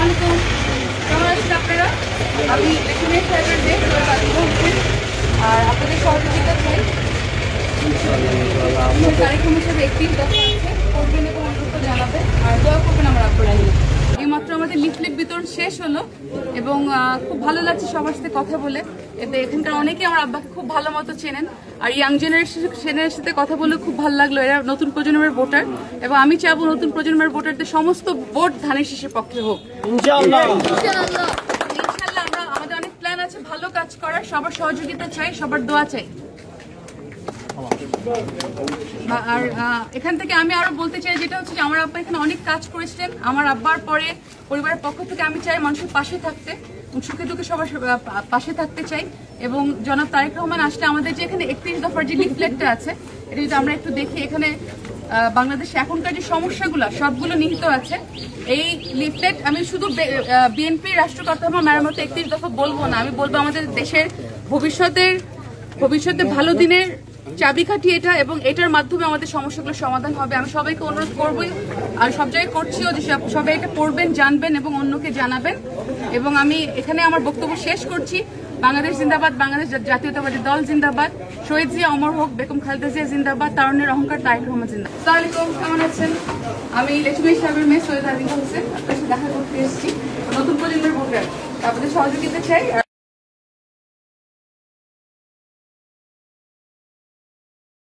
আলাইকুম, কেমন আছেন আপনারা? আমি লেখনের সাহেবের মেয়ে হোসেন, আর আপনাদের সহযোগিতা চাই। কারিকুলাম হিসেবে 31 দফা আছে, করবেন এবং অনুরোধ জানাবেন আর দোয়া করবেন আমার আপনারা নিয়ে। এইমাত্র আমাদের লিফলেট বিতরণ শেষ হলো এবং খুব ভালো লাগছে সবার সাথে কথা বলে। এতে এখানকার অনেকেই আমার আব্বাকে খুব ভালো মতো চেনেন, আর ইয়াং জেনারেশনের সাথে কথা বলে খুব ভালো লাগলো। এরা নতুন প্রজন্মের ভোটার এবং আমি চাইবো নতুন প্রজন্মের ভোটারদের সমস্ত ভোট ধানের শীষের পক্ষে হোক। ইনশাআল্লাহ আমরা আমাদের অনেক প্ল্যান আছে ভালো কাজ করার, সবার সহযোগিতা চাই, সবার দোয়া চাই। আর এখান থেকে আমি আরো বলতে চাই যেটা হচ্ছে যে আমার আব্বা এখানে অনেক কাজ করেছিলেন। আমার আব্বার পরে পরিবারের পক্ষ থেকে আমি চাই মানুষের পাশে থাকতে, সুখে দুঃখে সবার পাশে থাকতে চাই। এবং জনাব তারেক রহমান আসলে আমাদের যে এখানে 31 দফার যে লিফলেটটা আছে, এটা যদি আমরা একটু দেখি, এখানে বাংলাদেশে এখনকার যে সমস্যাগুলো সবগুলো নিহিত আছে। এই লিফলেট আমি শুধু বিএনপি রাষ্ট্র কাঠামো মেরামতে 31 দফা বলবো না, আমি বলবো আমাদের দেশের ভবিষ্যতে ভালো দিনের চাবিকাঠি এটা, এবং এটার মাধ্যমে আমাদের সমস্যাগুলোর সমাধান হবে। আমি সবাইকে অনুরোধ করবই আর সব জায়গায় করছিও যে সবাই এটা পড়বেন, জানবেন এবং অন্যকে জানাবেন। এবং আমি এখানে আমার বক্তব্য শেষ করছি। বাংলাদেশ জিন্দাবাদ, বাংলাদেশ জাতীয়তাবাদী দল জিন্দাবাদ, শহীদ জিয়া অমর হোক, বেগম খালেদা জিয়া জিন্দাবাদ, তারুণ্যের অহংকার তারেক রহমান জিন্দাবাদ। আসসালামু আলাইকুম, কেমন আছেন? আমি লেখনের সাহেবের মেয়ে সৈয়দ আদিকা হোসেন, আপনার সাথে দেখা করতে এসেছি। নতুন প্রজন্মের ভোটার, আপনাদের সহযোগিতা চাই।